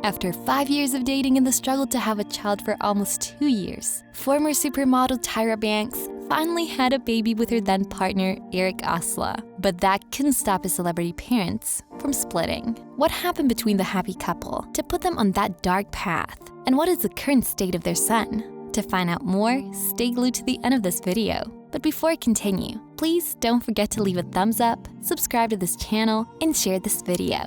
After 5 years of dating and the struggle to have a child for almost 2 years, former supermodel Tyra Banks finally had a baby with her then partner, Erik Asla. But that couldn't stop his celebrity parents from splitting. What happened between the happy couple to put them on that dark path? And what is the current state of their son? To find out more, stay glued to the end of this video. But before I continue, please don't forget to leave a thumbs up, subscribe to this channel, and share this video.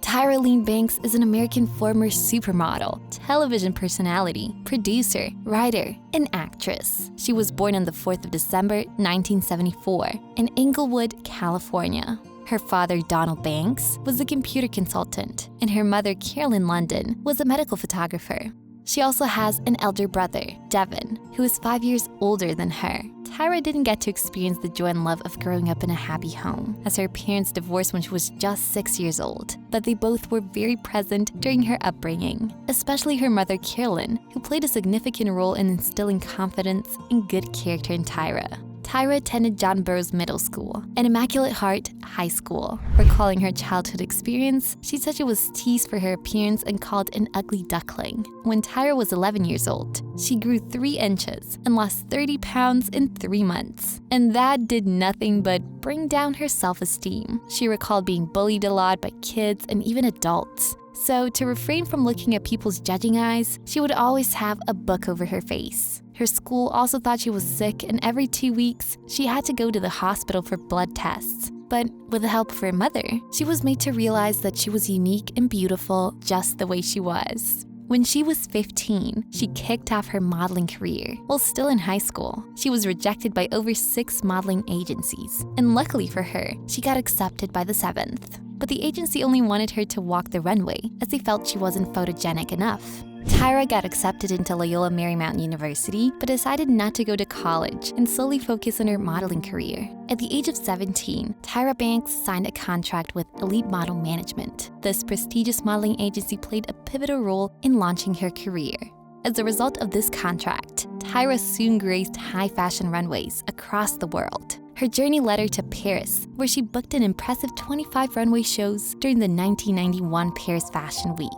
Tyra Banks is an American former supermodel, television personality, producer, writer, and actress. She was born on the 4th of December, 1974, in Inglewood, California. Her father, Donald Banks, was a computer consultant, and her mother, Carolyn London, was a medical photographer. She also has an elder brother, Devin, who is 5 years older than her. Tyra didn't get to experience the joy and love of growing up in a happy home, as her parents divorced when she was just 6 years old. But they both were very present during her upbringing, especially her mother, Carolyn, who played a significant role in instilling confidence and good character in Tyra. Tyra attended John Burroughs Middle School and Immaculate Heart High School. Recalling her childhood experience, she said she was teased for her appearance and called an ugly duckling. When Tyra was 11 years old, she grew 3 inches and lost 30 pounds in 3 months. And that did nothing but bring down her self-esteem. She recalled being bullied a lot by kids and even adults. So to refrain from looking at people's judging eyes, she would always have a book over her face. Her school also thought she was sick, and every 2 weeks, she had to go to the hospital for blood tests. But with the help of her mother, she was made to realize that she was unique and beautiful just the way she was. When she was 15, she kicked off her modeling career. While still in high school, she was rejected by over 6 modeling agencies. And luckily for her, she got accepted by the 7th. But the agency only wanted her to walk the runway, as they felt she wasn't photogenic enough. Tyra got accepted into Loyola Marymount University, but decided not to go to college and solely focus on her modeling career. At the age of 17, Tyra Banks signed a contract with Elite Model Management. This prestigious modeling agency played a pivotal role in launching her career. As a result of this contract, Tyra soon graced high fashion runways across the world. Her journey led her to Paris, where she booked an impressive 25 runway shows during the 1991 Paris Fashion Week.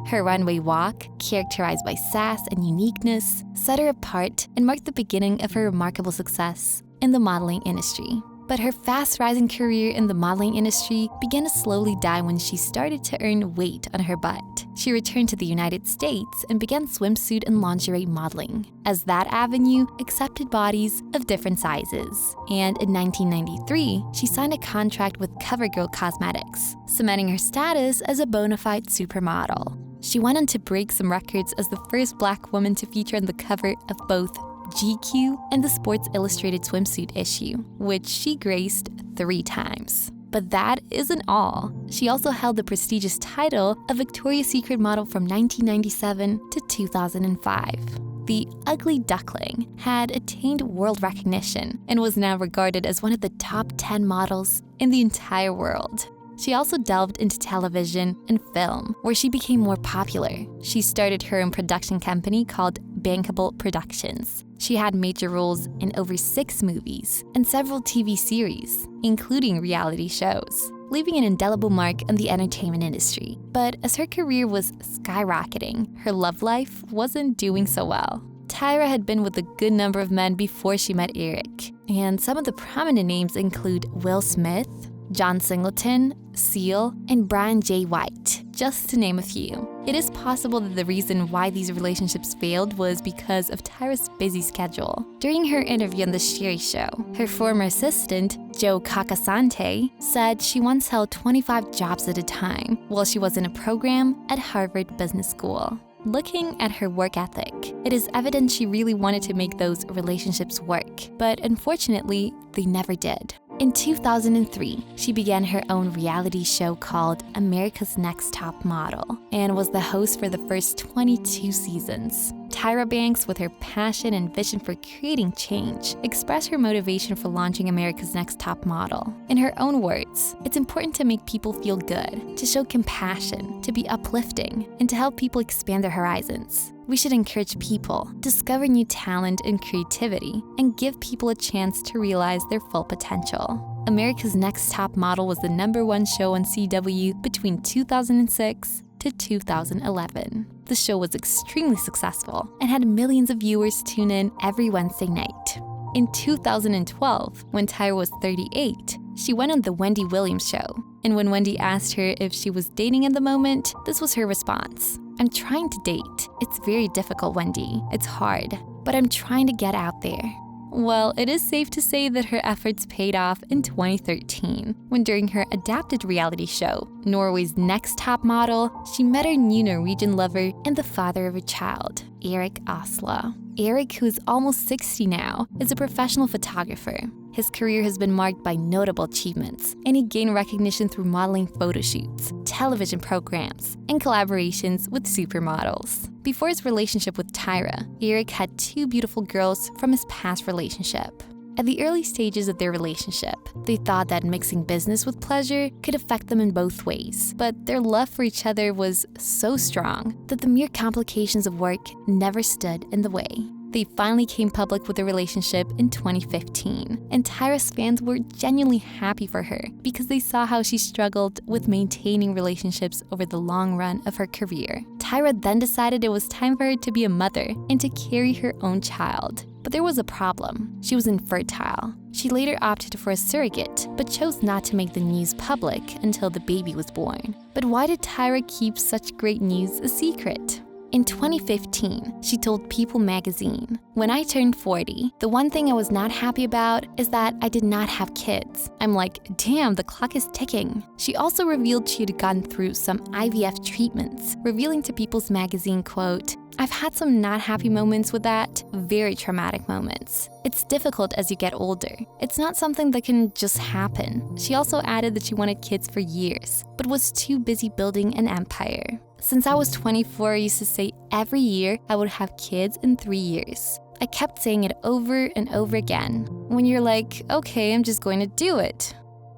Her runway walk, characterized by sass and uniqueness, set her apart and marked the beginning of her remarkable success in the modeling industry. But her fast-rising career in the modeling industry began to slowly die when she started to earn weight on her butt. She returned to the United States and began swimsuit and lingerie modeling, as that avenue accepted bodies of different sizes. And in 1993, she signed a contract with CoverGirl Cosmetics, cementing her status as a bona fide supermodel. She went on to break some records as the first Black woman to feature on the cover of both GQ and the Sports Illustrated swimsuit issue, which she graced 3 times. But that isn't all. She also held the prestigious title of Victoria's Secret model from 1997 to 2005. The Ugly Duckling had attained world recognition and was now regarded as one of the top 10 models in the entire world. She also delved into television and film, where she became more popular. She started her own production company called Bankable Productions. She had major roles in over 6 movies and several TV series, including reality shows, leaving an indelible mark on the entertainment industry. But as her career was skyrocketing, her love life wasn't doing so well. Tyra had been with a good number of men before she met Eric, and some of the prominent names include Will Smith, John Singleton, Seal, and Brian J. White, just to name a few. It is possible that the reason why these relationships failed was because of Tyra's busy schedule. During her interview on The Sherry Show, her former assistant, Joe Cacasante, said she once held 25 jobs at a time while she was in a program at Harvard Business School. Looking at her work ethic, it is evident she really wanted to make those relationships work, but unfortunately, they never did. In 2003, she began her own reality show called America's Next Top Model and was the host for the first 22 seasons. Tyra Banks, with her passion and vision for creating change, expressed her motivation for launching America's Next Top Model. In her own words, it's important to make people feel good, to show compassion, to be uplifting, and to help people expand their horizons. We should encourage people, discover new talent and creativity, and give people a chance to realize their full potential. America's Next Top Model was the #1 show on CW between 2006 to 2011. The show was extremely successful and had millions of viewers tune in every Wednesday night. In 2012, when Tyra was 38, she went on The Wendy Williams Show. And when Wendy asked her if she was dating at the moment, this was her response. "I'm trying to date. It's very difficult, Wendy. It's hard. But I'm trying to get out there." Well, it is safe to say that her efforts paid off in 2013, when during her adapted reality show, Norway's Next Top Model, she met her new Norwegian lover and the father of a child, Erik Asla. Erik, who is almost 60 now, is a professional photographer. His career has been marked by notable achievements, and he gained recognition through modeling photo shoots, television programs, and collaborations with supermodels. Before his relationship with Tyra, Erik had 2 beautiful girls from his past relationship. At the early stages of their relationship, they thought that mixing business with pleasure could affect them in both ways, but their love for each other was so strong that the mere complications of work never stood in the way. They finally came public with their relationship in 2015, and Tyra's fans were genuinely happy for her because they saw how she struggled with maintaining relationships over the long run of her career. Tyra then decided it was time for her to be a mother and to carry her own child. But there was a problem. She was infertile. She later opted for a surrogate, but chose not to make the news public until the baby was born. But why did Tyra keep such great news a secret? In 2015, she told People magazine, "When I turned 40, the one thing I was not happy about is that I did not have kids. I'm like, damn, the clock is ticking." She also revealed she had gone through some IVF treatments, revealing to People's magazine, quote, "I've had some not happy moments with that, very traumatic moments. It's difficult as you get older. It's not something that can just happen." She also added that she wanted kids for years, but was too busy building an empire. "Since I was 24, I used to say every year I would have kids in 3 years. I kept saying it over and over again. When you're like, okay, I'm just going to do it,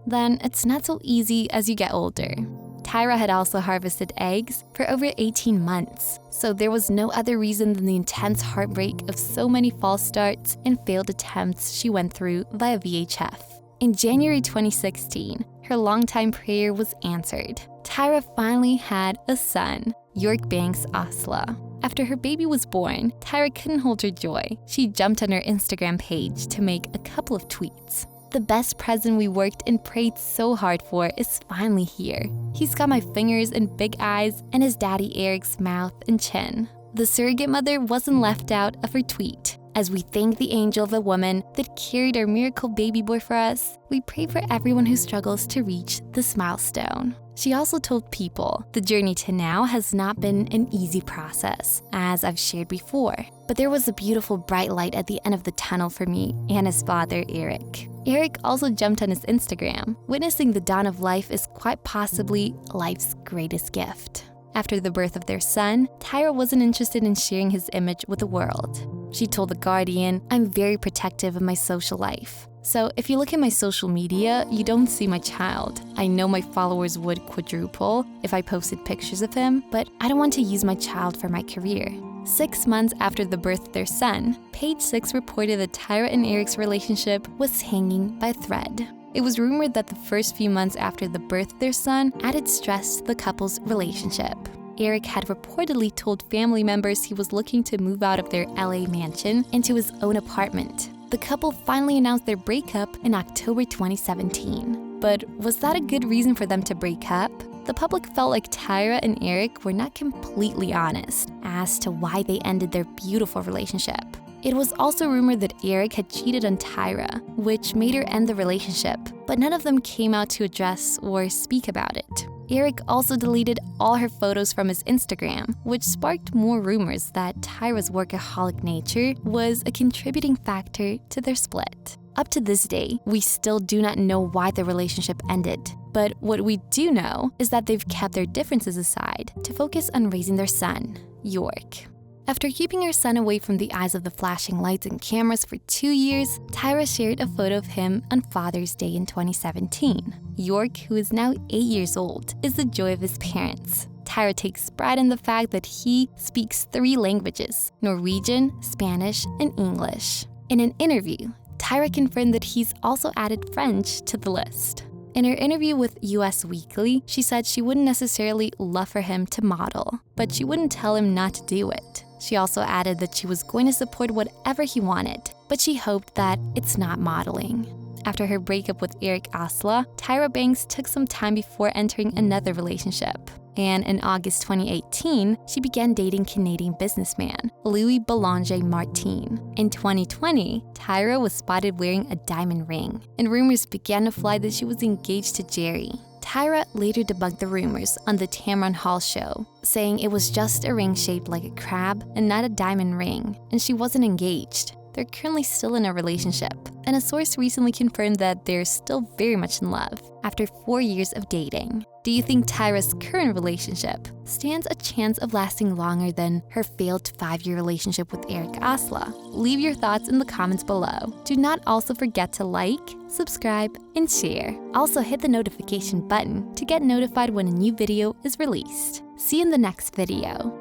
then it's not so easy as you get older." Tyra had also harvested eggs for over 18 months, so there was no other reason than the intense heartbreak of so many false starts and failed attempts she went through via VHF. In January 2016, her longtime prayer was answered. Tyra finally had a son, Erik Asla. After her baby was born, Tyra couldn't hold her joy. She jumped on her Instagram page to make a couple of tweets. "The best present we worked and prayed so hard for is finally here. He's got my fingers and big eyes and his daddy Eric's mouth and chin." The surrogate mother wasn't left out of her tweet. "As we thank the angel of the woman that carried our miracle baby boy for us, we pray for everyone who struggles to reach this milestone." She also told People, "The journey to now has not been an easy process, as I've shared before, but there was a beautiful bright light at the end of the tunnel for me and his father, Erik." Erik also jumped on his Instagram. "Witnessing the dawn of life is quite possibly life's greatest gift." After the birth of their son, Tyra wasn't interested in sharing his image with the world. She told The Guardian, "I'm very protective of my social life. So if you look at my social media, you don't see my child. I know my followers would quadruple if I posted pictures of him, but I don't want to use my child for my career." 6 months after the birth of their son, Page Six reported that Tyra and Erik's relationship was hanging by a thread. It was rumored that the first few months after the birth of their son added stress to the couple's relationship. Erik had reportedly told family members he was looking to move out of their LA mansion into his own apartment. The couple finally announced their breakup in October 2017. But was that a good reason for them to break up? The public felt like Tyra and Erik were not completely honest as to why they ended their beautiful relationship. It was also rumored that Erik had cheated on Tyra, which made her end the relationship, but none of them came out to address or speak about it. Erik also deleted all her photos from his Instagram, which sparked more rumors that Tyra's workaholic nature was a contributing factor to their split. Up to this day, we still do not know why the relationship ended. But what we do know is that they've kept their differences aside to focus on raising their son, York. After keeping her son away from the eyes of the flashing lights and cameras for 2 years, Tyra shared a photo of him on Father's Day in 2017. York, who is now 8 years old, is the joy of his parents. Tyra takes pride in the fact that he speaks 3 languages: Norwegian, Spanish, and English. In an interview, Tyra confirmed that he's also added French to the list. In her interview with US Weekly, she said she wouldn't necessarily love for him to model, but she wouldn't tell him not to do it. She also added that she was going to support whatever he wanted, but she hoped that it's not modeling. After her breakup with Erik Asla, Tyra Banks took some time before entering another relationship. And in August 2018, she began dating Canadian businessman Louis Boulanger Martin. In 2020, Tyra was spotted wearing a diamond ring, and rumors began to fly that she was engaged to Jerry. Tyra later debunked the rumors on the Tamron Hall show, saying it was just a ring shaped like a crab and not a diamond ring, and she wasn't engaged. They're currently still in a relationship, and a source recently confirmed that they're still very much in love after 4 years of dating. Do you think Tyra's current relationship stands a chance of lasting longer than her failed 5-year relationship with Erik Asla? Leave your thoughts in the comments below. Do not also forget to like, subscribe, and share. Also hit the notification button to get notified when a new video is released. See you in the next video.